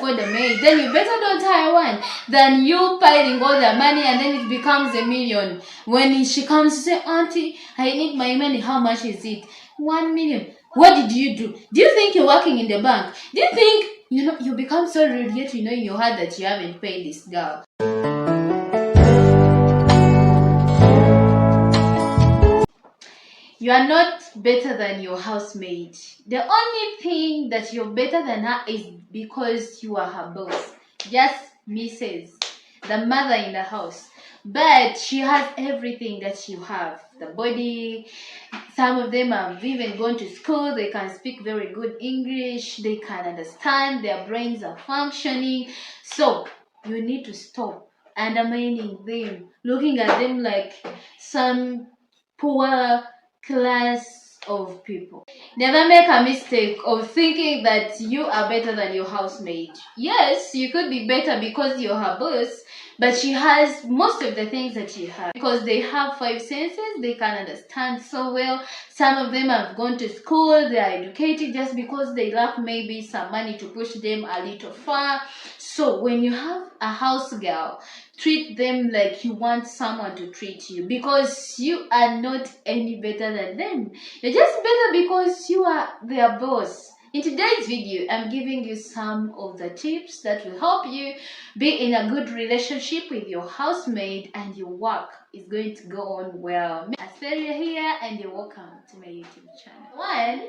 afford a maid, then you better don't hire one than you piling all the money and then it becomes $1 million. When she comes to say, Auntie, I need my money, how much is it? 1 million. What did you do? Do you think you're working in the bank? Do you think you become so rude yet in your heart that you haven't paid this girl? You are not better than your housemaid. The only thing that you're better than her is because you are her boss. Just Mrs. the mother in the house. But she has everything that you have. The body. Some of them have even gone to school. They can speak very good English. They can understand. Their brains are functioning. So you need to stop undermining them, looking at them like some poor class of people. Never make a mistake of thinking that you are better than your housemaid. Yes, you could be better because you're her boss, but she has most of the things that you have because they have 5 senses. They can understand so well. Some of them have gone to school. They are educated just because they lack maybe some money to push them a little far. So when you have a house girl, treat them like you want someone to treat you because you are not any better than them. You're just better because you are their boss. In today's video, I'm giving you some of the tips that will help you be in a good relationship with your housemaid and your work is going to go on well. Asperia here and you're welcome to my YouTube channel. 1.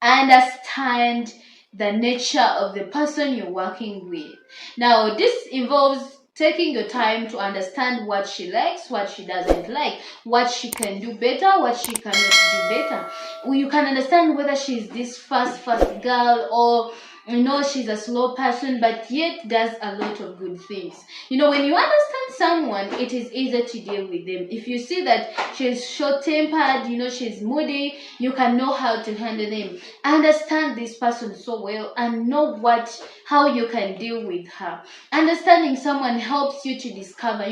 Understand the nature of the person you're working with. Now, this involves taking your time to understand what she likes, what she doesn't like, what she can do better, what she cannot do better. You can understand whether she's this fast girl or she's a slow person but yet does a lot of good things. When you understand someone, it is easier to deal with them. If you see that she's short-tempered, she's moody, you can know how to handle them. Understand this person so well and know how you can deal with her. Understanding someone helps you to discover,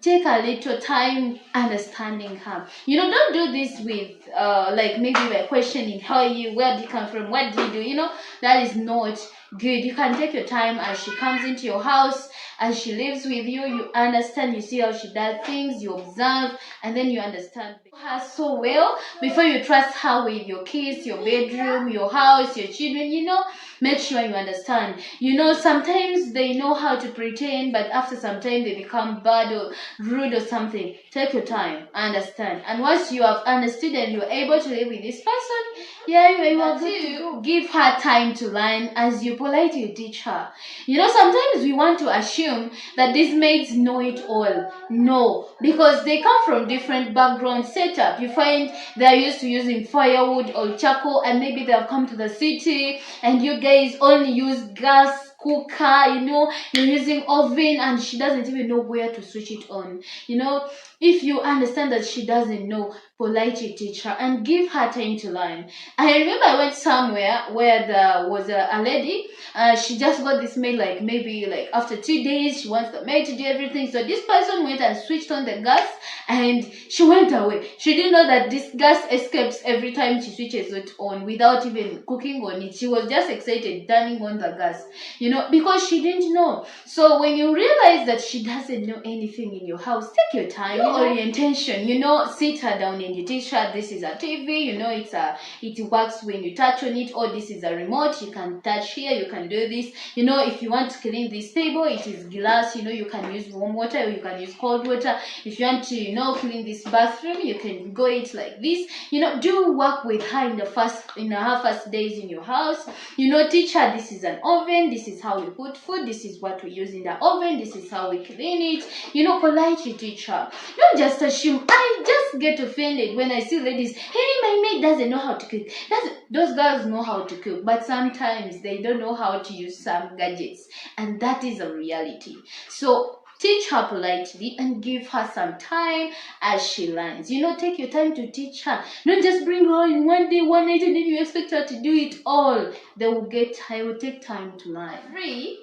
take a little time understanding her. Don't do this with like maybe by questioning where do you come from, what do you do, that is not good. You can take your time as she comes into your house, as she lives with you. You understand, you see how she does things, you observe, and then you understand her so well before you trust her with your kids, your bedroom, your house, your children. Make sure you understand. Sometimes they know how to pretend, but after some time they become bad or rude or something. Take your time, understand, and once you have understood and you're able to live with this person, you are good to go. Give her time to learn as you politely teach her. Sometimes we want to assume that these maids know it all. No, because they come from different background setup. You find they're used to using firewood or charcoal, and maybe they have come to the city and you guys only use gas cooker, you're using oven and she doesn't even know where to switch it on. If you understand that she doesn't know, politely teach her and give her time to learn. I remember I went somewhere where there was a lady. She just got this maid maybe after 2 days. She wants the maid to do everything. So this person went and switched on the gas and she went away. She didn't know that this gas escapes every time she switches it on without even cooking on it. She was just excited turning on the gas, because she didn't know. So when you realize that she doesn't know anything in your house, take your time, orientation, sit her down and you teach her this is a TV, it works when you touch on it, or this is a remote, you can touch here, you can do this. If you want to clean this table, it is glass, you can use warm water or you can use cold water. If you want to, clean this bathroom, you can go it like this. Do work with her in her first days in your house. Teach her this is an oven, this is how we put food, this is what we use in the oven, this is how we clean it. Politely teach her. Don't just assume. I just get offended when I see ladies, hey, my maid doesn't know how to cook. Those girls know how to cook, but sometimes they don't know how to use some gadgets, and that is a reality. So teach her politely and give her some time as she learns. Take your time to teach her. Don't just bring her in one day, one night, and then you expect her to do it all. It will take time to learn. 3.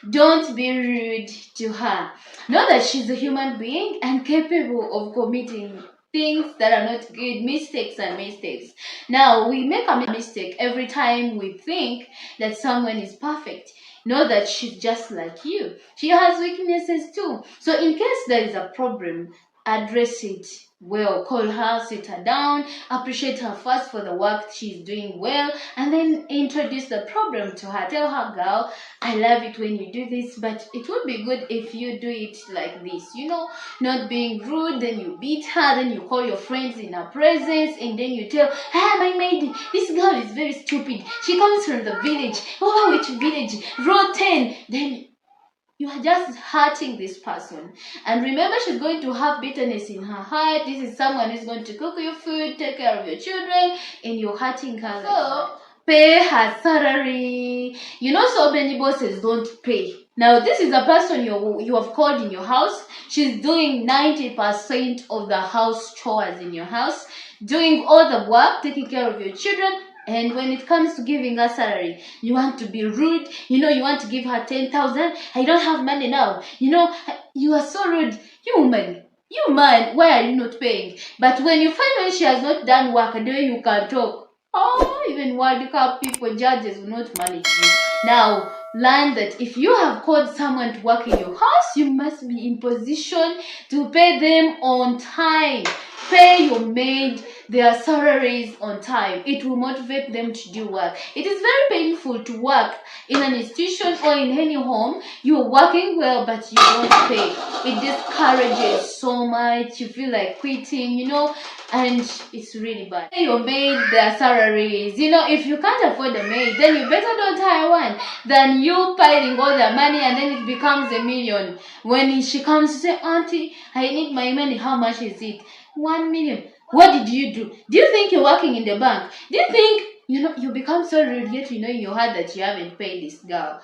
Don't be rude to her. Know that she's a human being and capable of committing things that are not good, mistakes. Now, we make a mistake every time we think that someone is perfect. know that she's just like you. She has weaknesses too. So in case there is a problem, address it well. Call her, sit her down, appreciate her first for the work she's doing well, and then introduce the problem to her. Tell her, girl, I love it when you do this, but it would be good if you do it like this, not being rude. Then you beat her, then you call your friends in her presence, and then you tell, my maid, this girl is very stupid. She comes from the village. Oh, which village? Road 10. Then you are just hurting this person. And remember, she's going to have bitterness in her heart. This is someone who's going to cook your food, take care of your children, and you're hurting her. So, pay her salary. So many bosses don't pay. Now, this is a person you have called in your house. She's doing 90% of the house chores in your house, doing all the work, taking care of your children. And when it comes to giving her salary, you want to be rude. You want to give her 10,000. I don't have money now. You are so rude. You man, why are you not paying? But when you find when she has not done work, then you can talk. Oh, even World Cup people, judges will not manage you. Now, learn that if you have called someone to work in your house, you must be in position to pay them on time. Pay your maid their salaries on time. It will motivate them to do work. It is very painful to work in an institution or in any home. You're working well, but you don't pay. It discourages so much. You feel like quitting, and it's really bad. Pay your maid their salaries. If you can't afford a maid, then you better don't hire one than you piling all their money and then it becomes $1 million. When she comes to say, Auntie, I need my money, how much is it? 1 million. What did you do? Do you think you're working in the bank? Do you think you become so rude, yet in your heart that you haven't paid this girl?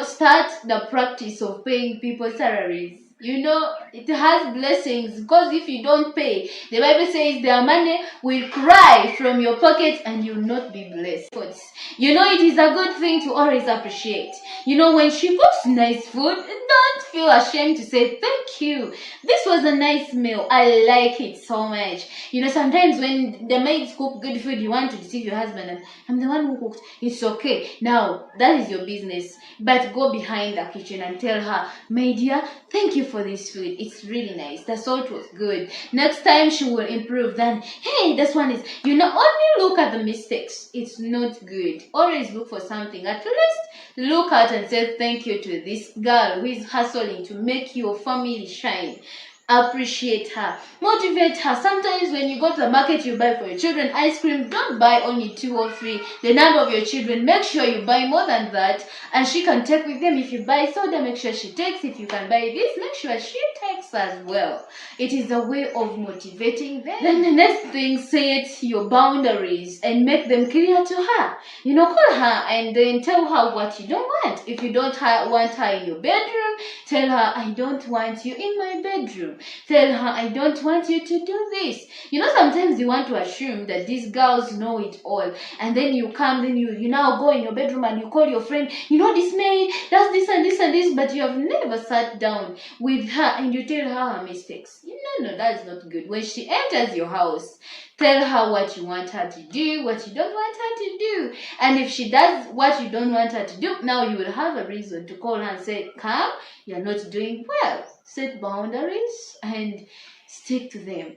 Start the practice of paying people salaries. It has blessings, because if you don't pay, the Bible says their money will cry from your pocket and you will not be blessed. It is a good thing to always appreciate. When she cooks nice food, don't feel ashamed to say thank you. This was a nice meal. I like it so much. Sometimes when the maids cook good food, you want to deceive your husband and I'm the one who cooked. It's okay. Now, that is your business. But go behind the kitchen and tell her, my dear, thank you for this food. It's really nice. The salt was good. Next time she will improve. Then, hey, this one is, only look at the mistakes. It's not good. Always look for something. At least look at and say thank you to this girl who is hustling to make your family shine. Appreciate her, motivate her. Sometimes when you go to the market, you buy for your children ice cream. Don't buy only 2 or 3, the number of your children. Make sure you buy more than that, and she can take with them. If you buy soda, make sure she takes. If you can buy this, make sure she takes as well. It is a way of motivating them. Then the next thing, set your boundaries and make them clear to her. Call her and then tell her what you don't want. If you don't want her in your bedroom, tell her, I don't want you in my bedroom. Tell her, I don't want you to do this. Sometimes you want to assume that these girls know it all. And then you come, then you now go in your bedroom and you call your friend, this maid does this and this and this, but you have never sat down with her and you tell her her mistakes. No, that is not good. When she enters your house, tell her what you want her to do, what you don't want her to do. And if she does what you don't want her to do, now you will have a reason to call her and say, come, you're not doing well. Set boundaries and stick to them.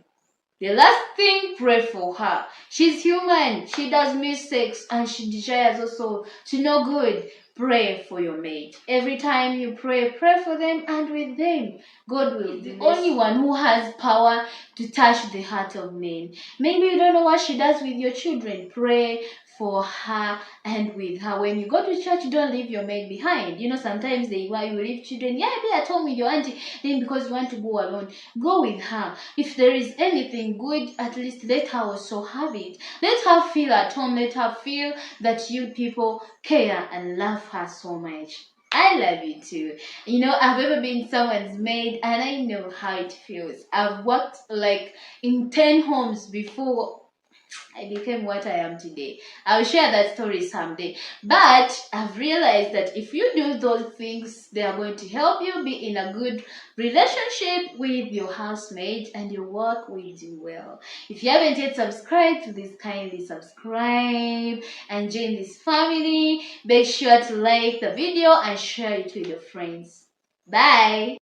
The last thing, pray for her. She's human. She does mistakes and she desires also to know good. Pray for your maid. Every time you pray for them and with them. God will be the only one who has power to touch the heart of men. Maybe you don't know what she does with your children. Pray for her and with her. When you go to church, don't leave your maid behind. Sometimes you leave children. Yeah, be at home with your auntie. Then because you want to go alone, go with her. If there is anything good, at least let her also have it. Let her feel at home. Let her feel that you people care and love her so much. I love you too. I've ever been someone's maid and I know how it feels. I've worked in 10 homes before. I became what I am today. I'll share that story someday. But I've realized that if you do those things, they are going to help you be in a good relationship with your housemate and your work will do well. If you haven't yet subscribed, please kindly subscribe and join this family. Make sure to like the video and share it with your friends. Bye.